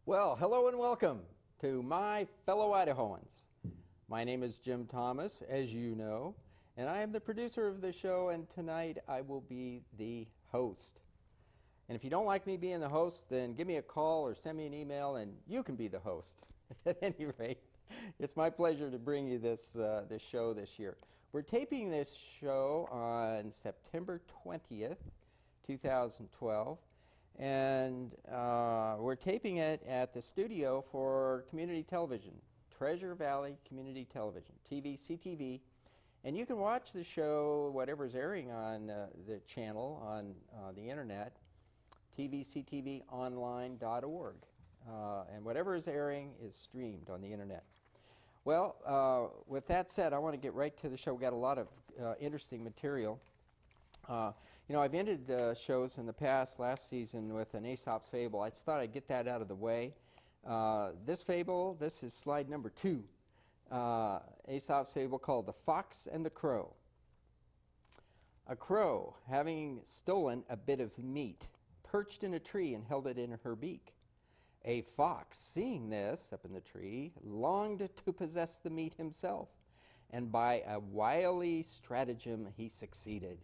Well, hello and welcome to my fellow Idahoans. My name is Jim Thomas, as you know, and I am the producer of the show, and tonight I will be the host. And if you don't like me being the host, then give me a call or send me an email and you can be the host. At any rate, it's my pleasure to bring you this show this year. We're taping this show on September 20th, 2012. And we're taping it at the studio for community television, Treasure Valley Community Television, CTV. And you can watch the show, whatever's airing on the channel on the internet, tvctvonline.org. And whatever is airing is streamed on the internet. Well, with that said, I want to get right to the show. We've got a lot of interesting material. You know, I've ended the shows in the past, last season, with an Aesop's Fable. I just thought I'd get that out of the way. This fable, this is slide number 2. Aesop's Fable called The Fox and the Crow. A crow, having stolen a bit of meat, perched in a tree and held it in her beak. A fox, seeing this up in the tree, longed to possess the meat himself, and by a wily stratagem he succeeded.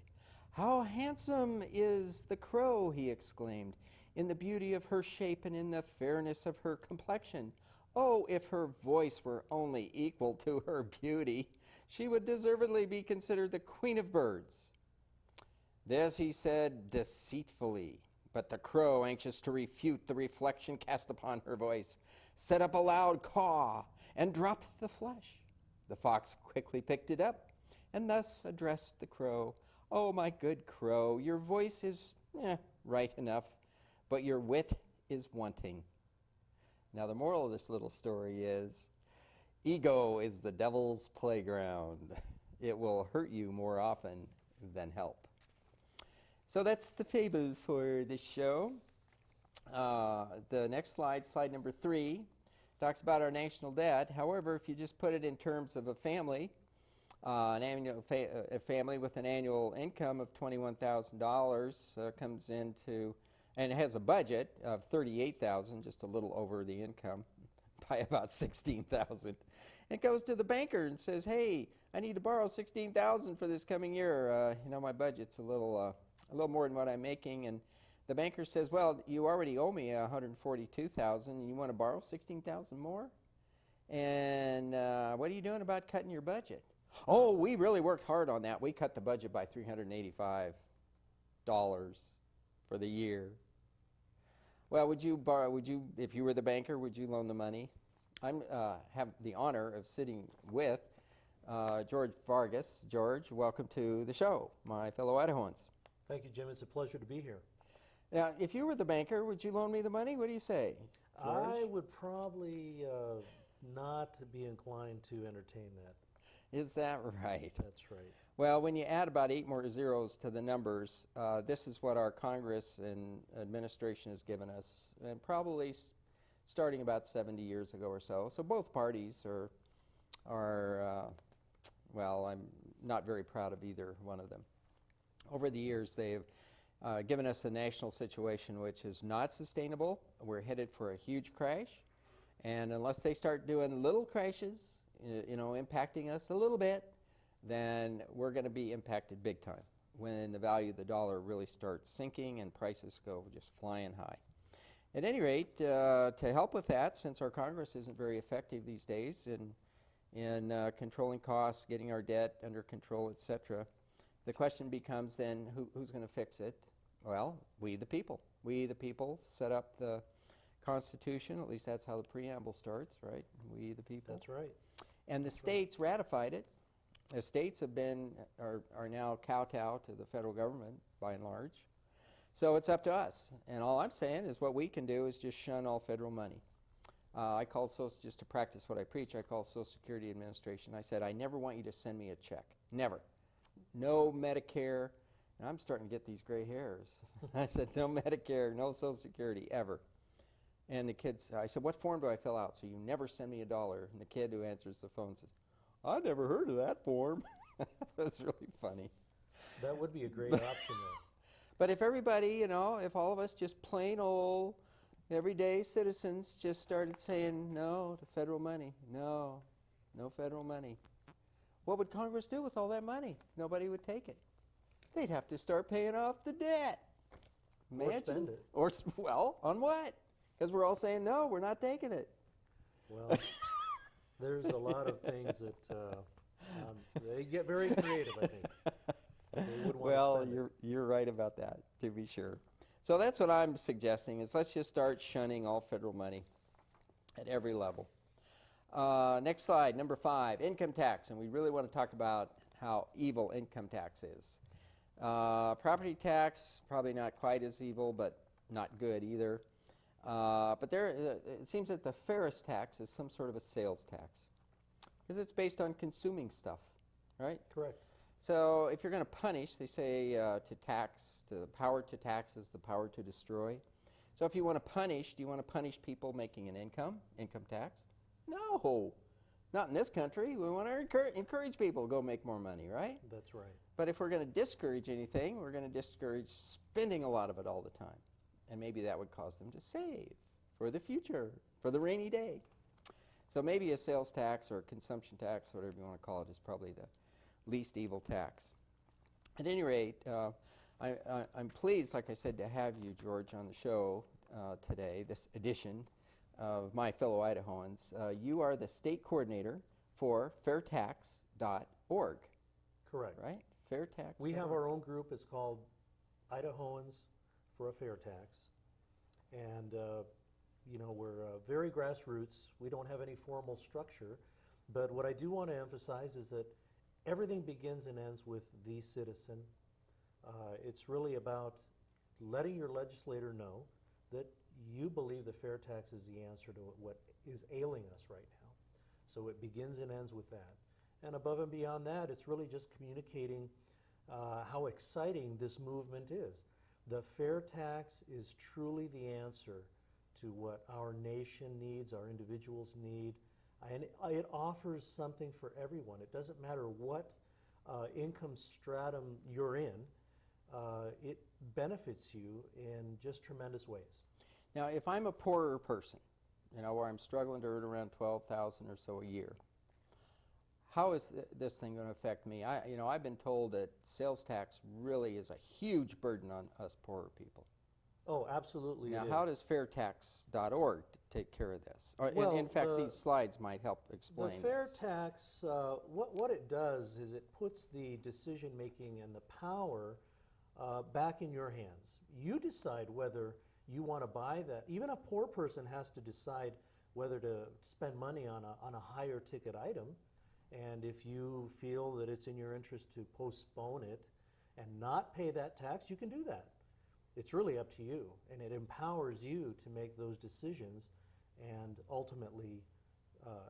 "How handsome is the crow," he exclaimed, "in the beauty of her shape and in the fairness of her complexion. Oh, if her voice were only equal to her beauty, she would deservedly be considered the queen of birds." This he said deceitfully, but the crow, anxious to refute the reflection cast upon her voice, set up a loud caw and dropped the flesh. The fox quickly picked it up and thus addressed the crow. "Oh, my good crow, your voice is right enough, but your wit is wanting." Now, the moral of this little story is, ego is the devil's playground. It will hurt you more often than help. So that's the fable for this show. The next slide, slide number 3, talks about our national debt. However, if you just put it in terms of a family, a family with an annual income of $21,000 comes into, and it has a budget of $38,000, just a little over the income by about $16,000. It goes to the banker and says, "Hey, I need to borrow $16,000 for this coming year. You know, my budget's a little more than what I'm making." And the banker says, "Well, you already owe me $142,000. And you want to borrow $16,000 more? And what are you doing about cutting your budget?" "Oh, we really worked hard on that. We cut the budget by $385 for the year." Well, if you were the banker, would you loan the money? I have the honor of sitting with George Vargas. George, welcome to the show, my fellow Idahoans. Thank you, Jim. It's a pleasure to be here. Now, if you were the banker, would you loan me the money? What do you say, George? I would probably not be inclined to entertain that. Is that right? That's right. Well, when you add about 8 more zeros to the numbers, this is what our Congress and administration has given us, and probably starting about 70 years ago or so. So both parties are well, I'm not very proud of either one of them. Over the years, they've given us a national situation which is not sustainable. We're headed for a huge crash, and unless they start doing little crashes, you know, impacting us a little bit, then we're going to be impacted big time when the value of the dollar really starts sinking and prices go just flying high. At any rate, to help with that, since our Congress isn't very effective these days in controlling costs, getting our debt under control, etc., the question becomes then, who's going to fix it? Well, we the people. We the people set up the Constitution. At least that's how the preamble starts, right? We the people. That's right. And the states ratified it. The states are now kowtow to the federal government by and large. So it's up to us. And all I'm saying is what we can do is just shun all federal money. I called just to practice what I preach, I called Social Security Administration. I said, "I never want you to send me a check. Never. No Medicare." And I'm starting to get these gray hairs. I said, "No Medicare, no Social Security, ever." And the kids, I said, "What form do I fill out so you never send me $1? And the kid who answers the phone says, "I never heard of that form." That's really funny. That would be a great option, though. But if everybody, you know, if all of us just plain old everyday citizens just started saying no to federal money. No, no federal money. What would Congress do with all that money? Nobody would take it. They'd have to start paying off the debt. Or spend it. Well, on what? Because we're all saying, no, we're not taking it. Well, there's a lot of things that they get very creative, I think. They would want Well, to spend it. you're right about that, to be sure. So that's what I'm suggesting, is let's just start shunning all federal money at every level. Next slide, number 5, income tax. And we really want to talk about how evil income tax is. Property tax, probably not quite as evil, but not good either. But it seems that the Ferris tax is some sort of a sales tax, because it's based on consuming stuff, right? Correct. So if you're going to punish, they say the power to tax is the power to destroy. So if you want to punish, do you want to punish people making an income tax? No, not in this country. We want to encourage people to go make more money, right? That's right. But if we're going to discourage anything, we're going to discourage spending a lot of it all the time. And maybe that would cause them to save for the future, for the rainy day. So maybe a sales tax or a consumption tax, whatever you want to call it, is probably the least evil tax. At any rate, I'm pleased, like I said, to have you, George, on the show today, this edition of My Fellow Idahoans. You are the state coordinator for fairtax.org. Correct. Right? Fairtax. We have our own group. It's called Idahoans for a Fair Tax. And, we're very grassroots. We don't have any formal structure. But what I do want to emphasize is that everything begins and ends with the citizen. It's really about letting your legislator know that you believe the fair tax is the answer to what is ailing us right now. So it begins and ends with that. And above and beyond that, it's really just communicating how exciting this movement is. The fair tax is truly the answer to what our nation needs, our individuals need, and it offers something for everyone. It doesn't matter what income stratum you're in, it benefits you in just tremendous ways. Now, if I'm a poorer person, where I'm struggling to earn around $12,000 or so a year, how is this thing going to affect me? I've been told that sales tax really is a huge burden on us poorer people. Oh, absolutely. Now, how does fairtax.org take care of this? Well, in fact, these slides might help explain the fair this. tax, what it does is it puts the decision-making and the power back in your hands. You decide whether you want to buy that. Even a poor person has to decide whether to spend money on a higher ticket item. And if you feel that it's in your interest to postpone it and not pay that tax, you can do that. It's really up to you, and it empowers you to make those decisions and ultimately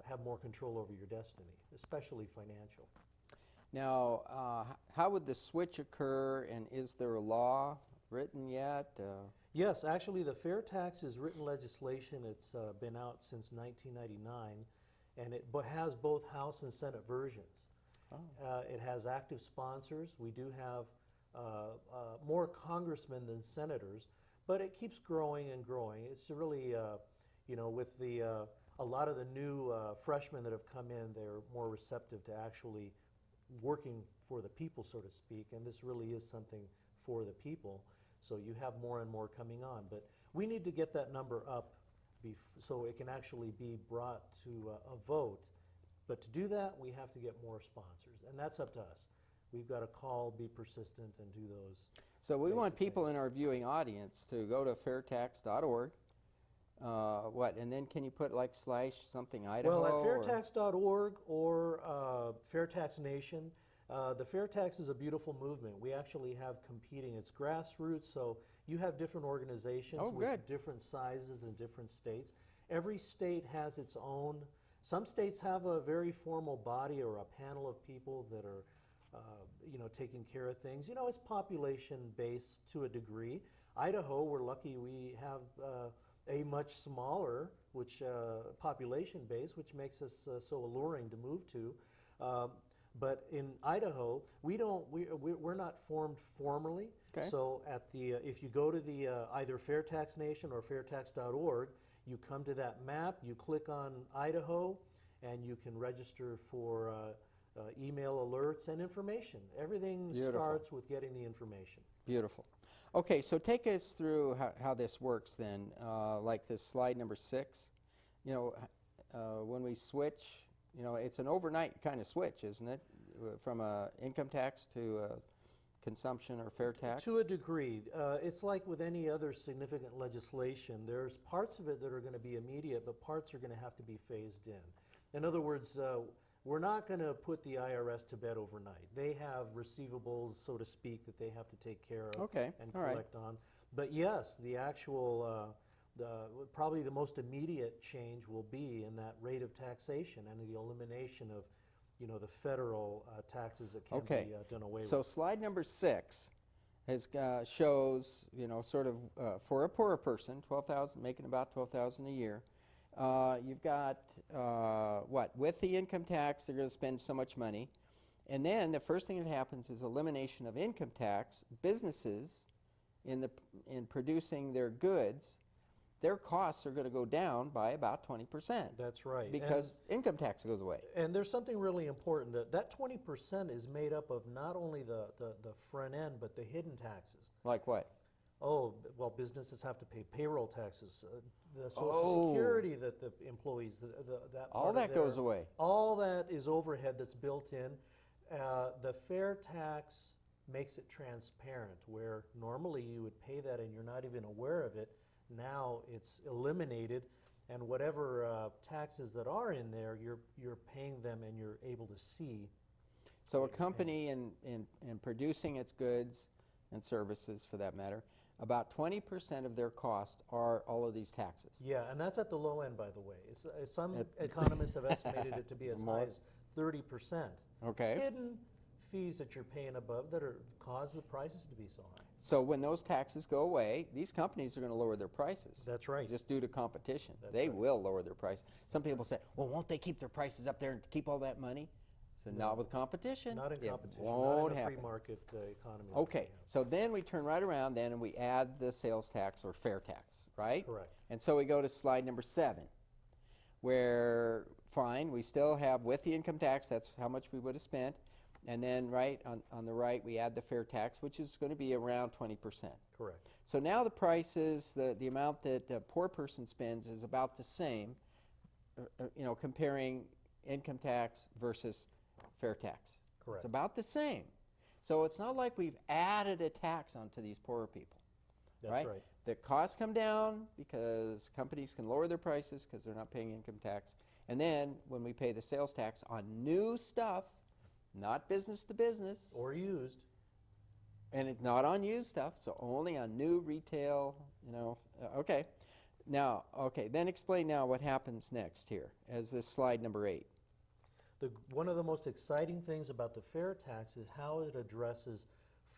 have more control over your destiny, especially financial. Now, how would the switch occur, and is there a law written yet? Yes, actually the fair tax is written legislation. It's been out since 1999, and it has both House and Senate versions. Oh. It has active sponsors. We do have more congressmen than senators, but it keeps growing and growing. It's really, with a lot of the new freshmen that have come in, they're more receptive to actually working for the people, so to speak, and this really is something for the people. So you have more and more coming on, but we need to get that number up so it can actually be brought to a vote. But to do that, we have to get more sponsors, and that's up to us. We've got to call, be persistent, and do those. So we want people in our viewing audience to go to fairtax.org. And then can you put / something Idaho? Well, at fairtax.org or Fairtax Nation. The fair tax is a beautiful movement. We actually have competing. It's grassroots, so you have different organizations with different sizes in different states. Every state has its own. Some states have a very formal body or a panel of people that are taking care of things. It's population-based to a degree. Idaho, we're lucky we have a much smaller population base, which makes us so alluring to move to. But in Idaho, we're not formed formally. Okay. So at the if you go to the either Fairtax Nation or fairtax.org, you come to that map, you click on Idaho, and you can register for email alerts and information. Everything Beautiful. starts with getting the information. Beautiful. Okay, so take us through how this works then, like this slide number 6. You know, when we switch, you know, it's an overnight kind of switch, isn't it, from a income tax to consumption or fair tax? To a degree. It's like with any other significant legislation. There's parts of it that are going to be immediate, but parts are going to have to be phased in. In other words, we're not going to put the IRS to bed overnight. They have receivables, so to speak, that they have to take care of and collect on. But yes, the actual, probably the most immediate change will be in that rate of taxation and the elimination of, you know, the federal taxes that can be done away with. So slide number 6 has shows, you know, sort of for a poorer person, 12,000, making about 12,000 a year. You've got what? With the income tax, they're going to spend so much money. And then the first thing that happens is elimination of income tax. Businesses in producing their goods, their costs are going to go down by about 20%. That's right. Because income tax goes away. And there's something really important. That 20% is made up of not only the front end, but the hidden taxes. Like what? Oh, well, businesses have to pay payroll taxes, the Social Security that the employees, that all that goes away. All that is overhead that's built in. The fair tax makes it transparent, where normally you would pay that and you're not even aware of it. Now it's eliminated, and whatever taxes that are in there, you're paying them and you're able to see. So a company in producing its goods and services, for that matter, about 20% of their cost are all of these taxes. Yeah, and that's at the low end, by the way. Some economists have estimated it to be as high as 30%. Okay. Hidden fees that you're paying above that cause the prices to be so high. So when those taxes go away, these companies are going to lower their prices. That's right. Just due to competition. That's they right. will lower their price. Some people say, well, won't they keep their prices up there and keep all that money? So No. not with competition. Not in competition. Won't not in a happen. free market economy. Okay, so then we turn right around then and we add the sales tax or fair tax, right? Correct. And so we go to slide number 7, where, fine, we still have, with the income tax, that's how much we would have spent. And then right on the right, we add the fair tax, which is going to be around 20%. Correct. So now the prices, the amount that a poor person spends is about the same, you know, comparing income tax versus fair tax. Correct. It's about the same. So it's not like we've added a tax onto these poorer people. That's right? right. The costs come down because companies can lower their prices because they're not paying income tax. And then when we pay the sales tax on new stuff, not business to business. Or used. And it's not on used stuff, so only on new retail, you know. Okay. Now, okay, then explain now what happens next here as this slide number 8. One of the most exciting things about the fair tax is how it addresses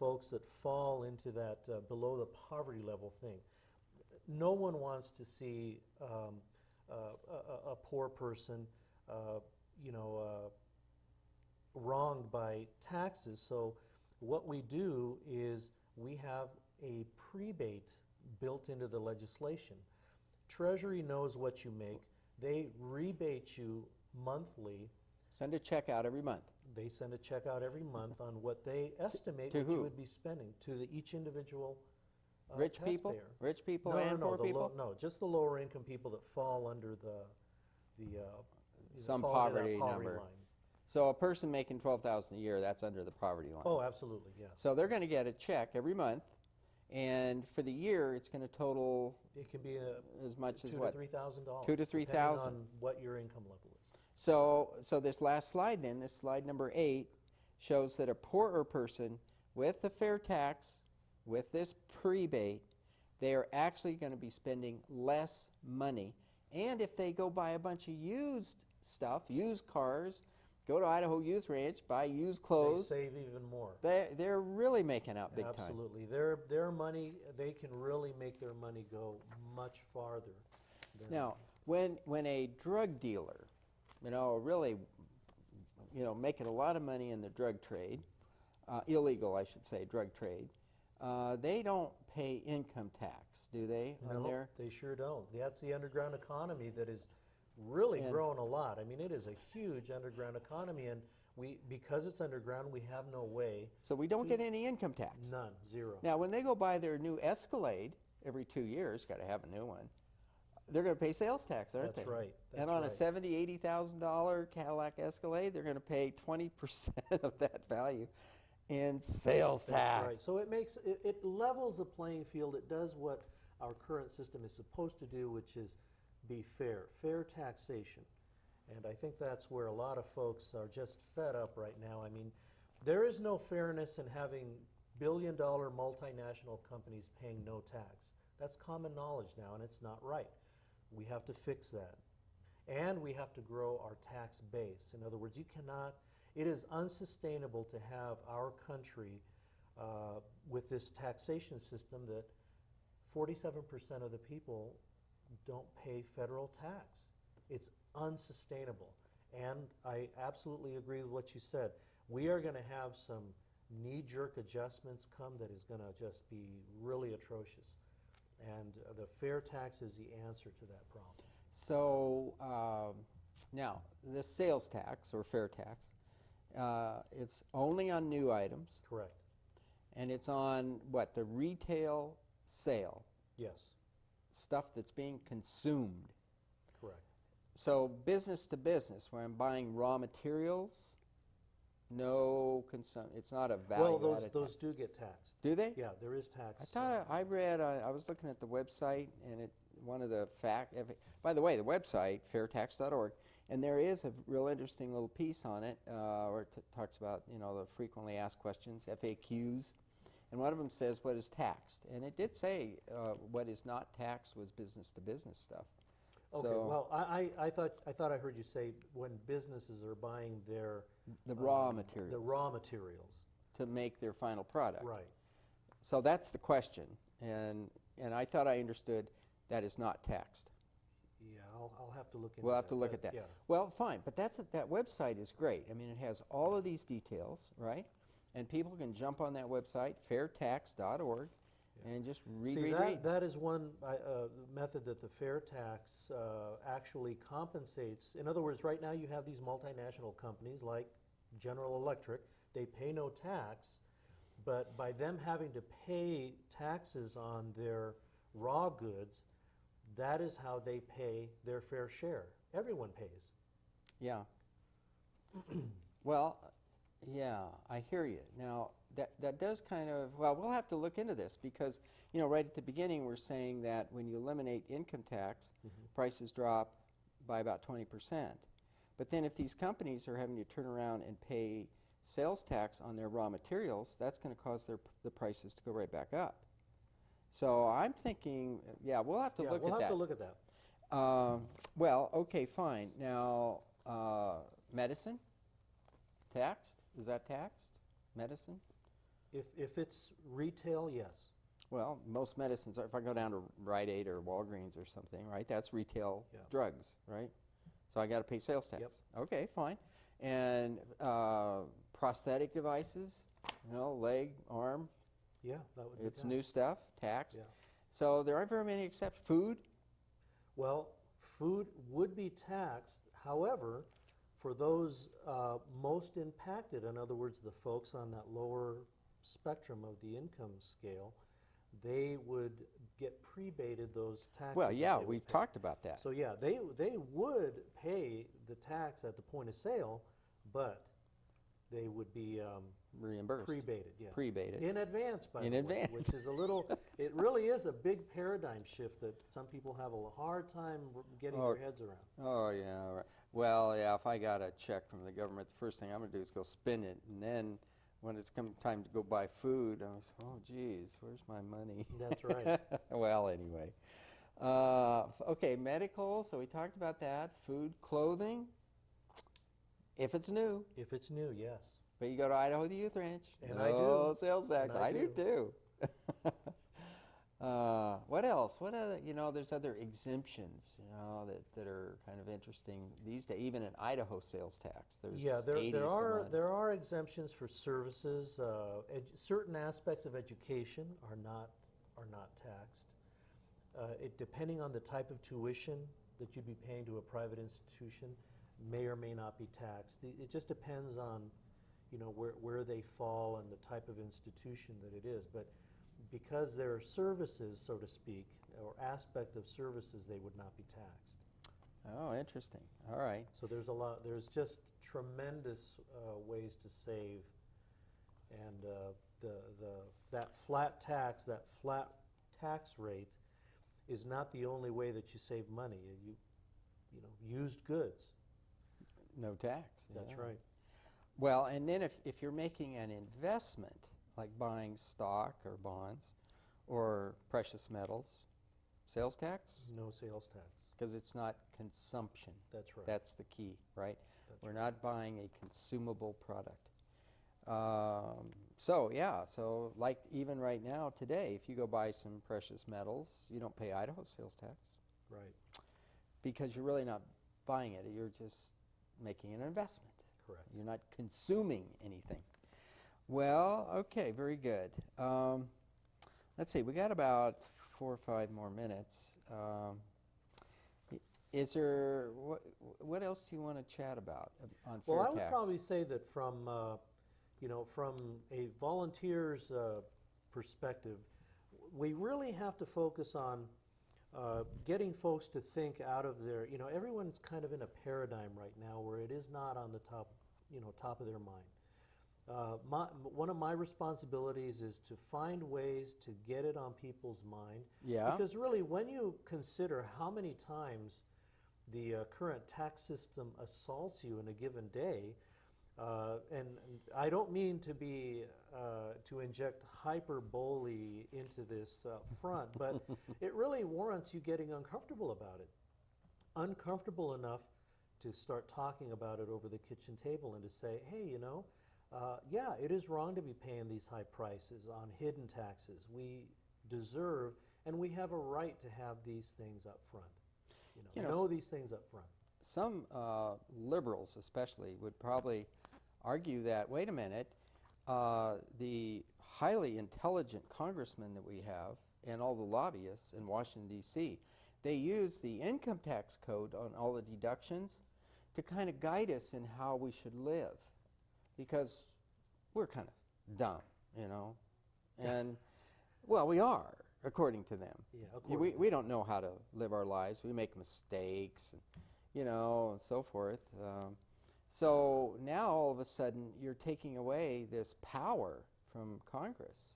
folks that fall into that below the poverty level thing. No one wants to see a poor person, you know, wronged by taxes. So what we do is we have a prebate built into the legislation. Treasury knows what you make. They rebate you monthly. Send a check out every month. They send a check out every month on what they estimate To what who? you would be spending to each individual Rich people? taxpayer. Rich people No, and no, poor people? no, just the lower income people that fall under Some fall under that poverty number. line. So a person making $12,000 a year, that's under the poverty line. Oh, absolutely, yeah. So they're going to get a check every month, and for the year, it's going to total It can be as much as $2,000 what? to $3,000. $2,000 to depending $3,000. on what your income level is. So this last slide then, this slide number 8, shows that a poorer person with the fair tax, with this prebate, they are actually going to be spending less money. And if they go buy a bunch of used stuff, used cars, go to Idaho Youth Ranch, buy used clothes, They save even more. they're really making out big time. Absolutely. Their money, they can really make their money go much farther. Now, when a drug dealer, you know, really, making a lot of money in the drug trade, illegal, I should say, drug trade, they don't pay income tax, do they? No, they sure don't. That's the underground economy that is really grown a lot. I mean, it is a huge underground economy, and because it's underground, we have no way. So we don't get any income tax? None, zero. Now, when they go buy their new Escalade every 2 years, got to have a new one, they're going to pay sales tax, aren't they? That's right. And on a $70,000, $80,000 Cadillac Escalade, they're going to pay 20% of that value in sales tax. That's right. So it levels the playing field. It does what our current system is supposed to do, which is be fair taxation. And I think that's where a lot of folks are just fed up right now. I mean, there is no fairness in having billion-dollar multinational companies paying no tax. That's common knowledge now, and it's not right. We have to fix that. And we have to grow our tax base. In other words, it is unsustainable to have our country with this taxation system that 47% of the people don't pay federal tax. It's unsustainable. And I absolutely agree with what you said. We are going to have some knee-jerk adjustments come that is going to just be really atrocious. And the fair tax is the answer to that problem. So now, the sales tax or fair tax, it's only on new items. Correct. And it's on what? The retail sale. Yes. Stuff that's being consumed. Correct. So business to business, where I'm buying raw materials, no it's not a value. Well, those do get taxed. Do they? Yeah, there is tax. I thought I read. I was looking at the website, and one of the by the way, the website fairtax.org, and there is a real interesting little piece on it where it talks about the frequently asked questions, FAQs, and one of them says what is taxed, and it did say what is not taxed was business to business stuff. Okay. Well, I thought I heard you say when businesses are buying the raw materials. The raw materials to make their final product. Right. So that's the question, and I thought I understood that is not taxed. Yeah, I'll have to look into that. We'll have to look at that. Yeah. Well, fine, but that website is great. I mean, it has all of these details, right? And people can jump on that website, fairtax.org, and just read. That is one method that the fair tax actually compensates. In other words, right now you have these multinational companies like General Electric. They pay no tax, but by them having to pay taxes on their raw goods, that is how they pay their fair share. Everyone pays. Yeah. Well, yeah, I hear you. Now, that does kind of, well, we'll have to look into this because, right at the beginning we're saying that when you eliminate income tax, prices drop by about 20%. But then if these companies are having to turn around and pay sales tax on their raw materials, that's going to cause the prices to go right back up. So I'm thinking, yeah, we'll have to look at that. We'll have to look at that. Well, okay, fine. Now, medicine, taxed? Is that taxed? Medicine? If it's retail, yes. Well, most medicines, if I go down to Rite Aid or Walgreens or something, right, that's retail drugs, right? So I got to pay sales tax. Yep. Okay, fine. And prosthetic devices, leg, arm, yeah, that would be it's taxed. new stuff, taxed. Yeah. So there aren't very many exceptions. Food? Well, food would be taxed. However, for those most impacted, in other words, the folks on that lower spectrum of the income scale, they would get prebated those taxes. Well, yeah, we've talked about that. So yeah, they would pay the tax at the point of sale, but they would be reimbursed. Prebated, yeah. Prebated. In advance, by the way. advance. Which is a little, it really is a big paradigm shift that some people have a hard time getting their heads around. Oh, yeah, right. Well, yeah, if I got a check from the government, the first thing I'm going to do is go spend it, and then when it's come time to go buy food, I was, oh, geez, where's my money? That's right. Well, anyway. Okay, medical, so we talked about that. Food, clothing, if it's new. If it's new, yes. But you go to Idaho the Youth Ranch. And I do. Sales tax. And I do too. What else? What other, there's other exemptions, that are kind of interesting these days. Even an Idaho sales tax, there's Yeah, 80 there some are odd. there are exemptions for services. Certain aspects of education are not taxed. Depending on the type of tuition that you'd be paying to a private institution, may or may not be taxed. It just depends on, where they fall and the type of institution that it is. But because they're services, so to speak, or aspect of services, they would not be taxed. Oh, interesting. All right. So there's just tremendous ways to save, and that flat tax rate is not the only way that you save money. Used goods. No tax. That's yeah. right. Well, and then if you're making an investment, like buying stock or bonds or precious metals, sales tax? No sales tax. Because it's not consumption. That's right. That's the key, right? That's We're right. not buying a consumable product. So like even right now, today, if you go buy some precious metals, you don't pay Idaho sales tax. Right. Because you're really not buying it. You're just making an investment. Correct. You're not consuming anything. Well, okay, very good. Let's see, we got about 4 or 5 more minutes. Is there, what else do you want to chat about on fair Well, tax? I would probably say that from a volunteer's perspective, we really have to focus on getting folks to think out of their, everyone's kind of in a paradigm right now where it is not on the top of their mind. One of my responsibilities is to find ways to get it on people's mind. Yeah. Because really, when you consider how many times the current tax system assaults you in a given day, and I don't mean to be to inject hyperbole into this front, but it really warrants you getting uncomfortable about it. Uncomfortable enough to start talking about it over the kitchen table and to say, hey, yeah, it is wrong to be paying these high prices on hidden taxes. We deserve and we have a right to have these things up front. Know these things up front. Some liberals especially would probably argue that, wait a minute, the highly intelligent congressmen that we have and all the lobbyists in Washington, D.C., they use the income tax code on all the deductions to kind of guide us in how we should live, because we're kind of dumb, and, well, we are, according to them. Yeah, we don't know how to live our lives. We make mistakes, and, and so forth. So now all of a sudden you're taking away this power from Congress.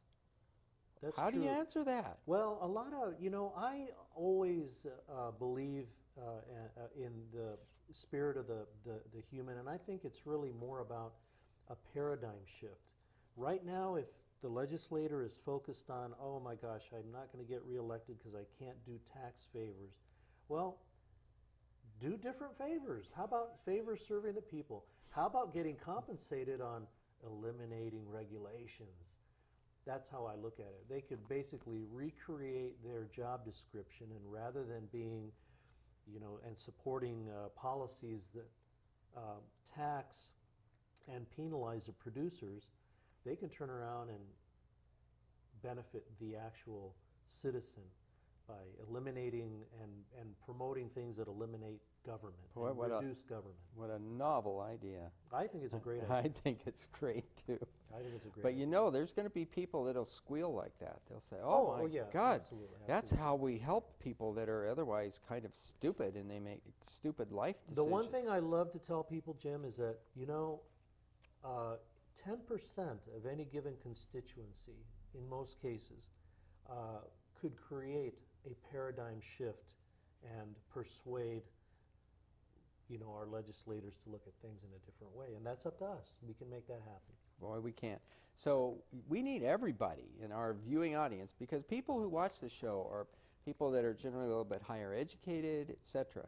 That's How do you true. answer that? Well, a lot of, I always believe in the spirit of the human, and I think it's really more about a paradigm shift. Right now, if the legislator is focused on, oh my gosh, I'm not going to get reelected because I can't do tax favors, well, do different favors. How about favors serving the people? How about getting compensated on eliminating regulations? That's how I look at it. They could basically recreate their job description, and rather than being, and supporting policies that tax and penalize the producers, they can turn around and benefit the actual citizen by eliminating and promoting things that eliminate government and reduce government. What a novel idea. I think it's a great idea. I think it's great, too. I think it's a great But idea. there's going to be people that'll squeal like that. They'll say, Oh, my yeah, God, absolutely, that's absolutely. how we help people that are otherwise kind of stupid, and they make stupid life decisions. The one thing I love to tell people, Jim, is that, 10% of any given constituency, in most cases, could create a paradigm shift and persuade our legislators to look at things in a different way. And that's up to us. We can make that happen. Boy, we can't. So we need everybody in our viewing audience, because people who watch the show are people that are generally a little bit higher educated, etc.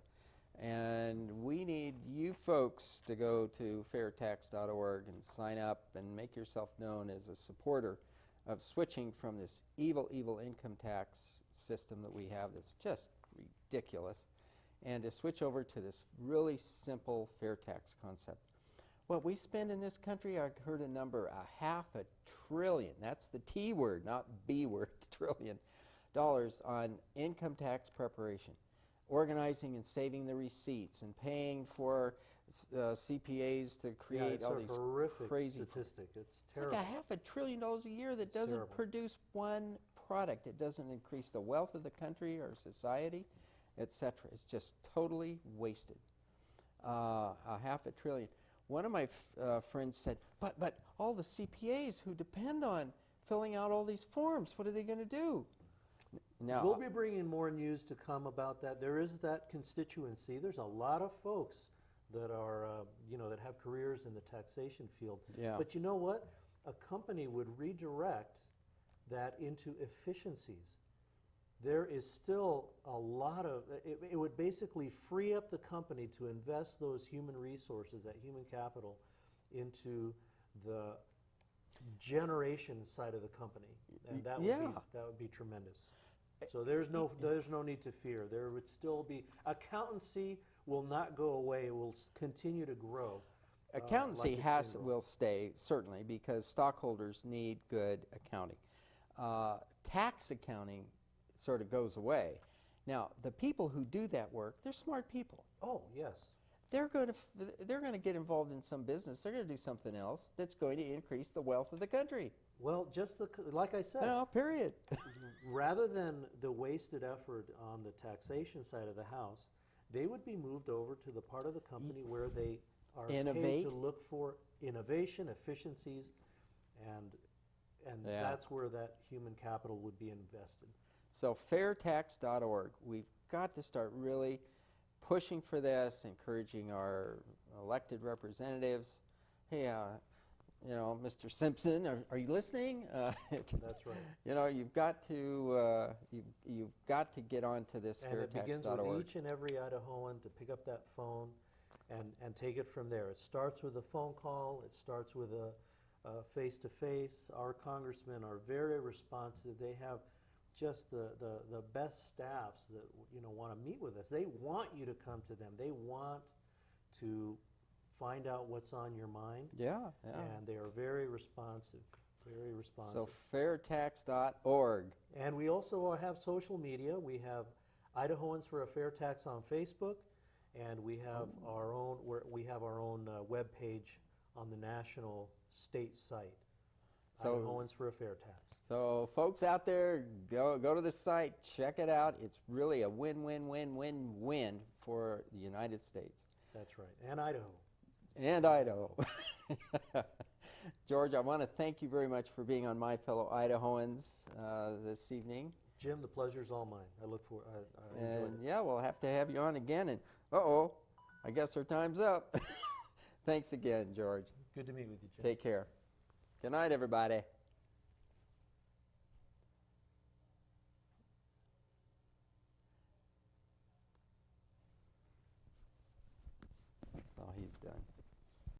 And we need you folks to go to fairtax.org and sign up and make yourself known as a supporter of switching from this evil, evil income tax system that we have that's just ridiculous, and to switch over to this really simple fair tax concept. What we spend in this country, I heard a number, $500 billion, that's the T word, not B word, trillion, dollars on income tax preparation, organizing and saving the receipts and paying for CPAs to create all these horrific crazy statistic. It's It's terrible. like $500 billion a year that It's doesn't terrible. produce one product. It doesn't increase the wealth of the country or society, etc. It's just totally wasted. $500 billion. One of my friends said, but all the CPAs who depend on filling out all these forms, what are they going to do? Now, We'll be bringing more news to come about that. There is that constituency. There's a lot of folks that are, that have careers in the taxation field. yeah. But you know what? A company would redirect that into efficiencies. There is still a lot of, it would basically free up the company to invest those human resources, that human capital, into the generation side of the company, and that would be tremendous. So there's no need to fear. There would still be accountancy will not go away. It will continue to grow. Accountancy will stay, certainly, because stockholders need good accounting. Tax accounting sort of goes away. Now, the people who do that work, they're smart people. Oh, yes. They're going to get involved in some business. They're going to do something else that's going to increase the wealth of the country. Well, like I said, No, period. rather than the wasted effort on the taxation side of the house, they would be moved over to the part of the company where they are paid to look for innovation, efficiencies, and that's where that human capital would be invested. So fairtax.org, we've got to start really pushing for this, encouraging our elected representatives. Hey, Mr. Simpson, are you listening? That's right. You've got to get onto this And fairtax.org. it begins with each and every Idahoan to pick up that phone and take it from there. It starts with a phone call. It starts with a face-to-face. Our congressmen are very responsive. They have just the best staffs that want to meet with us. They want you to come to them. They want to find out what's on your mind. Yeah. And they are very responsive. Very responsive. So fairtax.org. And we also have social media. We have Idahoans for a Fair Tax on Facebook, and we have our own web page on the national state site. So, Idahoans for a Fair Tax. So folks out there, go to the site, check it out. It's really a win-win-win-win-win for the United States. That's right. And Idaho. And Idaho. George, I want to thank you very much for being on My Fellow Idahoans this evening. Jim, the pleasure's all mine. I look for I enjoyed it. Yeah, we'll have to have you on again. And I guess our time's up. Thanks again, George. Good to meet with you, Jim. Take care. Good night, everybody. So he's done.